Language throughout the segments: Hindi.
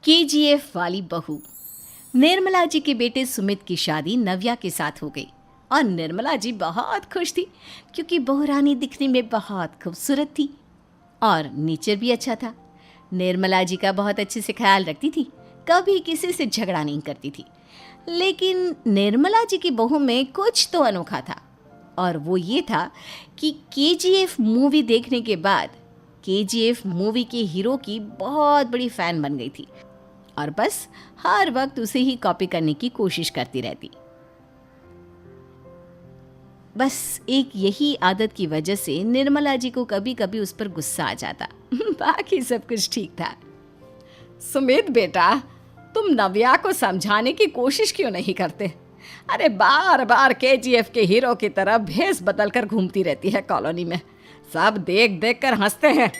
केजीएफ वाली बहू। निर्मला जी के बेटे सुमित की शादी नव्या के साथ हो गई और निर्मला जी बहुत खुश थी क्योंकि बहू रानी दिखने में बहुत खूबसूरत थी और नेचर भी अच्छा था। निर्मला जी का बहुत अच्छे से ख्याल रखती थी, कभी किसी से झगड़ा नहीं करती थी। लेकिन निर्मला जी की बहू में कुछ तो अनोखा था और वो ये था कि केजीएफ मूवी देखने के बाद केजीएफ मूवी के हीरो की बहुत बड़ी फ़ैन बन गई थी और बस हर वक्त उसे ही कॉपी करने की कोशिश करती रहती। बस एक यही आदत की वजह से निर्मला जी को कभी कभी उस पर गुस्सा आ जाता। बाकी सब कुछ ठीक था। सुमित बेटा, तुम नव्या को समझाने की कोशिश क्यों नहीं करते? अरे बार बार केजीएफ के हीरो की तरह भेस बदल कर घूमती रहती है कॉलोनी में, सब देख देख कर हंसते हैं।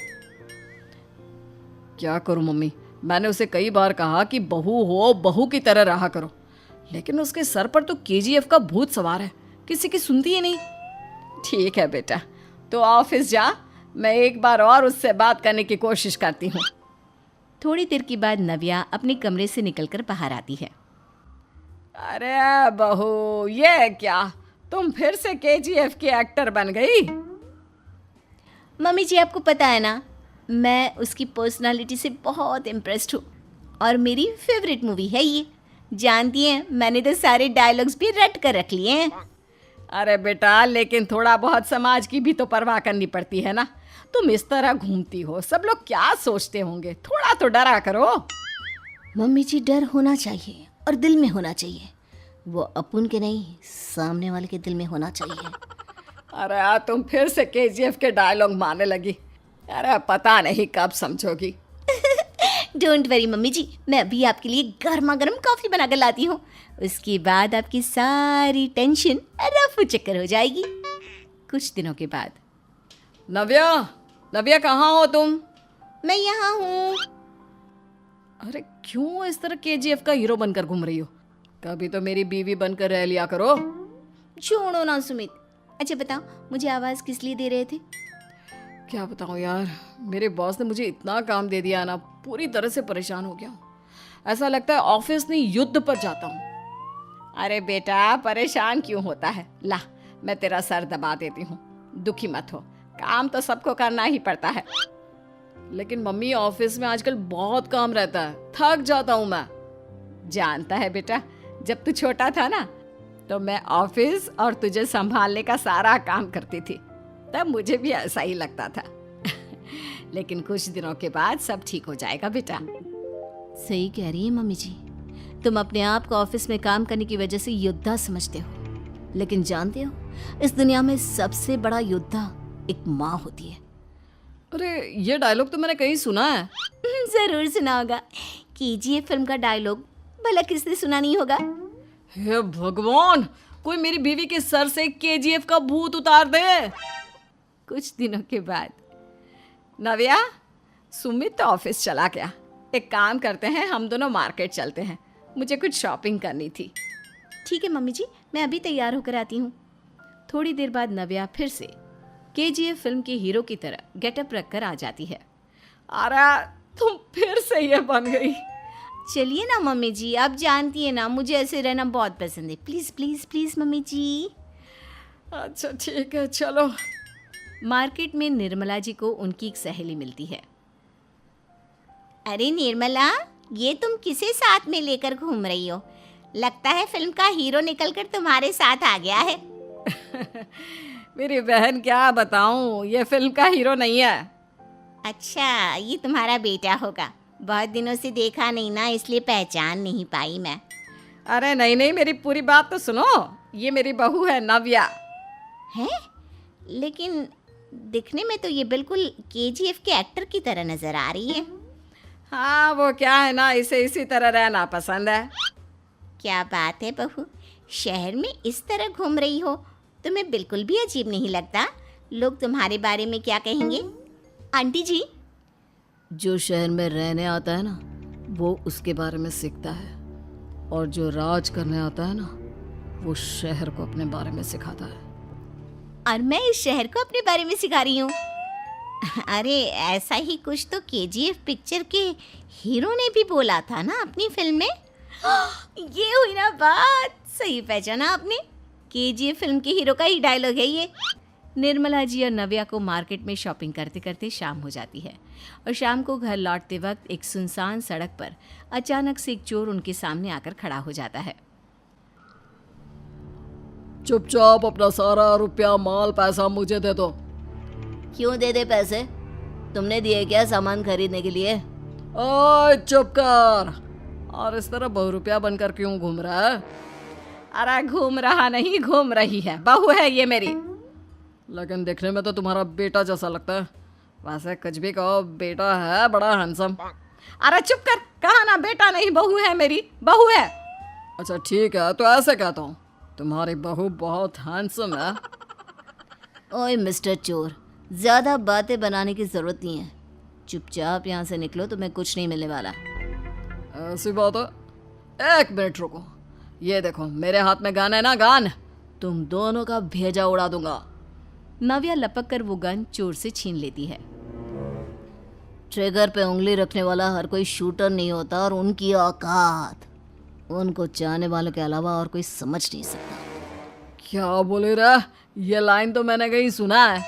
क्या करूं मम्मी, मैंने उसे कई बार कहा कि बहू हो, बहू की तरह रहा करो, लेकिन उसके सर पर तो केजीएफ का भूत सवार है, किसी की सुनती ही नहीं। ठीक है बेटा, तो ऑफिस जा, मैं एक बार और उससे बात करने की कोशिश करती हूँ। थोड़ी देर के बाद नव्या अपने कमरे से निकलकर बाहर आती है। अरे बहू, ये क्या, तुम फिर से केजीएफ की एक्टर बन गई? मम्मी जी, आपको पता है ना, मैं उसकी पर्सनालिटी से बहुत इम्प्रेस्ड हूँ और मेरी फेवरेट मूवी है ये। जानती हैं, मैंने तो सारे डायलॉग्स भी रट कर रख लिए हैं। अरे बेटा, लेकिन थोड़ा बहुत समाज की भी तो परवाह करनी पड़ती है ना। तुम इस तरह घूमती हो, सब लोग क्या सोचते होंगे, थोड़ा तो डरा करो। मम्मी जी, डर होना चाहिए और दिल में होना चाहिए, वो अपुन के नहीं, सामने वाले के दिल में होना चाहिए। अरे तुम फिर से केजीएफ के डायलॉग मारने लगी। अरे पता नहीं कब समझोगी। डोंट वरी मम्मी जी, मैं अभी आपके लिए गर्मा गर्म कॉफ़ी बना कर लाती हूँ, उसके बाद आपकी सारी टेंशन रफू चक्कर हो जाएगी। कुछ दिनों के बाद। नव्या, नव्या कहाँ हो तुम? मैं यहाँ हूँ। अरे क्यों इस तरह केजीएफ का हीरो बनकर घूम रही हो? कभी तो मेरी बीवी बनकर रह लिया करो। छोड़ो ना सुमित। अच्छा बताओ, मुझे आवाज़ किस लिए दे रहे थे? क्या बताऊँ यार, मेरे बॉस ने मुझे इतना काम दे दिया ना, पूरी तरह से परेशान हो गया हूँ। ऐसा लगता है ऑफिस नहीं, युद्ध पर जाता हूँ। अरे बेटा, परेशान क्यों होता है? ला, मैं तेरा सर दबा देती हूँ, दुखी मत हो, काम तो सबको करना ही पड़ता है। लेकिन मम्मी, ऑफिस में आजकल बहुत काम रहता है, थक जाता हूँ मैं। जानता है बेटा, जब तू छोटा था ना, तो मैं ऑफिस और तुझे संभालने का सारा काम करती थी, तब मुझे भी ऐसा ही लगता था। लेकिन कुछ दिनों के बाद सब ठीक हो जाएगा बेटा। सही कह रही है मम्मी जी, तुम अपने आप को ऑफिस में काम करने की वजह से योद्धा समझते हो, लेकिन जानते हो, इस दुनिया में सबसे बड़ा योद्धा एक माँ होती है। अरे ये डायलॉग तो मैंने कहीं सुना है। जरूर सुना होगा, केजीएफ फिल्म का डायलॉग, भला किसने सुना नहीं होगा। हे भगवान, कोई मेरी बीवी के सर से केजीएफ का भूत उतार दे। कुछ दिनों के बाद। नव्या, सुमित तो ऑफिस चला गया, एक काम करते हैं, हम दोनों मार्केट चलते हैं, मुझे कुछ शॉपिंग करनी थी। ठीक है मम्मी जी, मैं अभी तैयार होकर आती हूँ। थोड़ी देर बाद नव्या फिर से केजीएफ फिल्म के हीरो की तरह गेटअप रखकर आ जाती है। अरे तुम फिर से ये बन गई। चलिए ना मम्मी जी, आप जानती है ना, मुझे ऐसे रहना बहुत पसंद है। प्लीज़ प्लीज़ प्लीज़ मम्मी जी। अच्छा ठीक है, चलो। मार्केट में निर्मला जी को उनकी एक सहेली मिलती है। अरे निर्मला, ये तुम किसे साथ में लेकर घूम रही हो? लगता है फिल्म का हीरो निकलकर तुम्हारे साथ आ गया है। मेरी बहन, क्या बताऊं, ये फिल्म का हीरो नहीं है। अच्छा, ये तुम्हारा बेटा होगा, बहुत दिनों से देखा नहीं ना, इसलिए पहचान नहीं पाई मैं। अरे नहीं नहीं, मेरी पूरी बात तो सुनो, ये मेरी बहू है नव्या। है? लेकिन दिखने में तो ये बिल्कुल केजीएफ के एक्टर की तरह नजर आ रही है। हाँ, वो क्या है ना, इसे इसी तरह रहना पसंद है। क्या बात है बहू, शहर में इस तरह घूम रही हो, तुम्हें बिल्कुल भी अजीब नहीं लगता? लोग तुम्हारे बारे में क्या कहेंगे? आंटी जी, जो शहर में रहने आता है ना, वो उसके बारे में सीखता है, और जो राज करने आता है ना, वो शहर को अपने बारे में सिखाता है। और मैं इस शहर को अपने बारे में सिखा रही हूँ। अरे ऐसा ही कुछ तो केजीएफ पिक्चर के हीरो ने भी बोला था ना अपनी फिल्म में। ये हुई ना बात, सही पहचाना आपने। केजीएफ फिल्म के हीरो का ही डायलॉग है ये। निर्मला जी और नव्या को मार्केट में शॉपिंग करते करते शाम हो जाती है और शाम को घर लौटते वक्त एक सुनसान सड़क पर अचानक से एक चोर उनके सामने आकर खड़ा हो जाता है। चुपचाप अपना सारा रुपया माल पैसा मुझे दे दो। क्यों दे दे पैसे? तुमने दिए क्या सामान खरीदने के लिए? ओए चुप कर। और इस तरह बहुरुपया बनकर क्यों घूम रहा है? अरे घूम रहा नहीं, घूम रही है, बहू है ये मेरी। लेकिन देखने में तो तुम्हारा बेटा जैसा लगता है। वैसे कुछ भी कहो, बेटा है बड़ा हैंडसम। अरे चुप कर, कहा ना बेटा नहीं बहू है मेरी, बहू है। अच्छा ठीक है, तो ऐसे कहता हूँ, तुम्हारी बहू बहुत हैंडसम है। ओए मिस्टर चोर, ज़्यादा बातें बनाने की ज़रूरत नहीं है। चुपचाप यहाँ से निकलो, तुम्हें कुछ नहीं मिलने वाला। ऐसी बात है। एक मिनट रुको, ये देखो मेरे हाथ में गन है ना, गन। तुम दोनों का भेजा उड़ा दूंगा। नव्या लपक कर वो गन चोर से छीन लेती है। ट्रिगर पे उंगली रखने वाला हर कोई शूटर नहीं होता, और उनकी औकात उनको चाहने वालों के अलावा और कोई समझ नहीं सकता। क्या बोले रे? ये लाइन तो मैंने कहीं सुना है।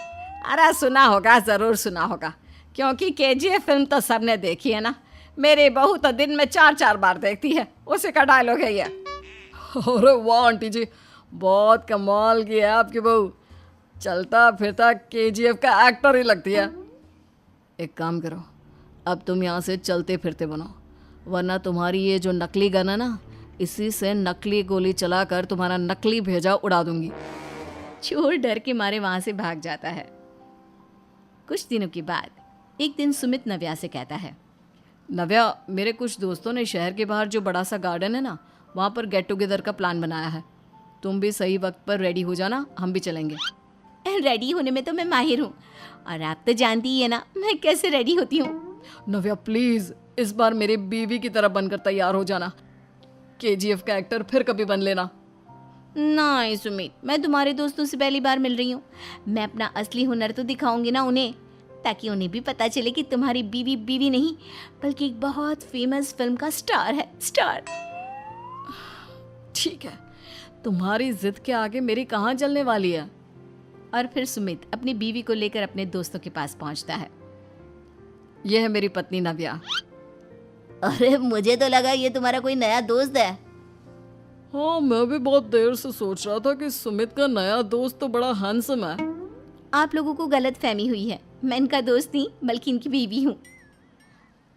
अरे सुना होगा, ज़रूर सुना होगा, क्योंकि केजीएफ फिल्म तो सबने देखी है ना। मेरी बहू तो दिन में 4-4 बार देखती है, उसी का डायलॉग है ये। अरे वाह आंटी जी, बहुत कमाल की है आपकी बहू। चलता फिरता केजीएफ का एक्टर ही लगती है। एक काम करो, अब तुम यहाँ से चलते फिरते बनो, वरना तुम्हारी ये जो नकली गन है ना, इसी से नकली गोली चलाकर तुम्हारा नकली भेजा उड़ा दूंगी। चोर डर के मारे वहां से भाग जाता है। कुछ दिनों के बाद एक दिन सुमित नव्या से कहता है, नव्या, मेरे कुछ दोस्तों ने शहर के बाहर जो बड़ा सा गार्डन है ना, वहाँ पर गेट टुगेदर का प्लान बनाया है। तुम भी सही वक्त पर रेडी हो जाना, हम भी चलेंगे। रेडी होने में तो मैं माहिर हूँ, और आप तो जानती ही है ना मैं कैसे रेडी होती हूँ। नव्या प्लीज, इस बार मेरी बीवी की तरह बनकर तैयार हो जाना। केजीएफ का एक्टर फिर कभी बन लेना। नहीं सुमित, मैं तुम्हारे दोस्तों से पहली बार मिल रही हूँ। मैं अपना असली हुनर तो दिखाऊंगी ना उन्हें, ताकि उन्हें भी पता चले कि तुम्हारी बीवी बीवी नहीं, बल्कि एक बहुत फेमस फिल्म का स्टार है, स्टार। ठीक है, तुम्हारी जिद के आगे मेरी कहाँ चलने वाली है। और फिर सुमित अपनी बीवी को लेकर अपने दोस्तों के पास पहुंचता है। यह है मेरी पत्नी नव्या। अरे मुझे तो लगा ये तुम्हारा कोई नया दोस्त है। हाँ, मैं भी बहुत देर से सोच रहा था कि सुमित का नया दोस्त तो बड़ा हैंडसम है। आप लोगों को गलत फहमी हुई है, मैं इनका दोस्त नहीं बल्कि इनकी बीवी हूँ।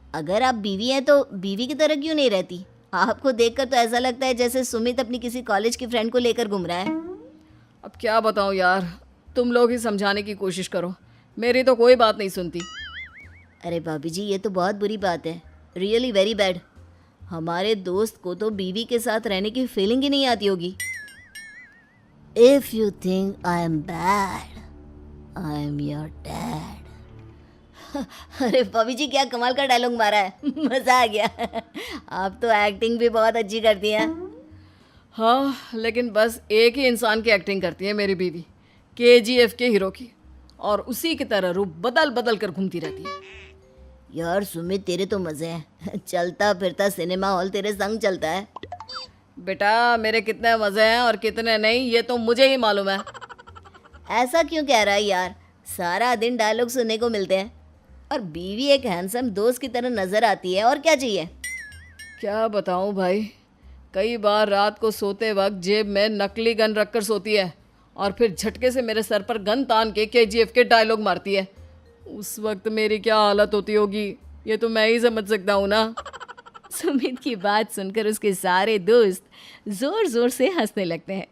अगर आप बीवी हैं तो बीवी की तरह क्यों नहीं रहती? आपको देखकर तो ऐसा लगता है जैसे सुमित अपनी किसी कॉलेज की फ्रेंड को लेकर घूम रहा है। अब क्या बताऊँ यार, तुम लोग ही समझाने की कोशिश करो, मेरी तो कोई बात नहीं सुनती। अरे भाभी जी, ये तो बहुत बुरी बात है, रियली वेरी बैड। हमारे दोस्त को तो बीवी के साथ रहने की फीलिंग ही नहीं आती होगी। If you think I am bad, I am your dad. अरे भाभी जी, क्या कमाल का डायलॉग मारा है, मजा आ गया। आप तो एक्टिंग भी बहुत अच्छी करती हैं। हाँ, लेकिन बस एक ही इंसान की एक्टिंग करती है मेरी बीवी, केजीएफ के हीरो की, और उसी की तरह रूप बदल बदल कर घूमती रहती है। यार सुमित, तेरे तो मजे हैं, चलता फिरता सिनेमा हॉल तेरे संग चलता है। बेटा, मेरे कितने मजे हैं और कितने नहीं ये तो मुझे ही मालूम है। ऐसा क्यों कह रहा है यार, सारा दिन डायलॉग सुनने को मिलते हैं, और बीवी एक हैंडसम दोस्त की तरह नजर आती है, और क्या चाहिए। क्या बताऊं भाई, कई बार रात को सोते वक्त जेब में नकली गन रखकर सोती है और फिर झटके से मेरे सर पर गन तान के केजीएफ के डायलॉग मारती है। उस वक्त मेरी क्या हालत होती होगी, ये तो मैं ही समझ सकता हूँ ना। सुमित की बात सुनकर उसके सारे दोस्त जोर जोर से हंसने लगते हैं।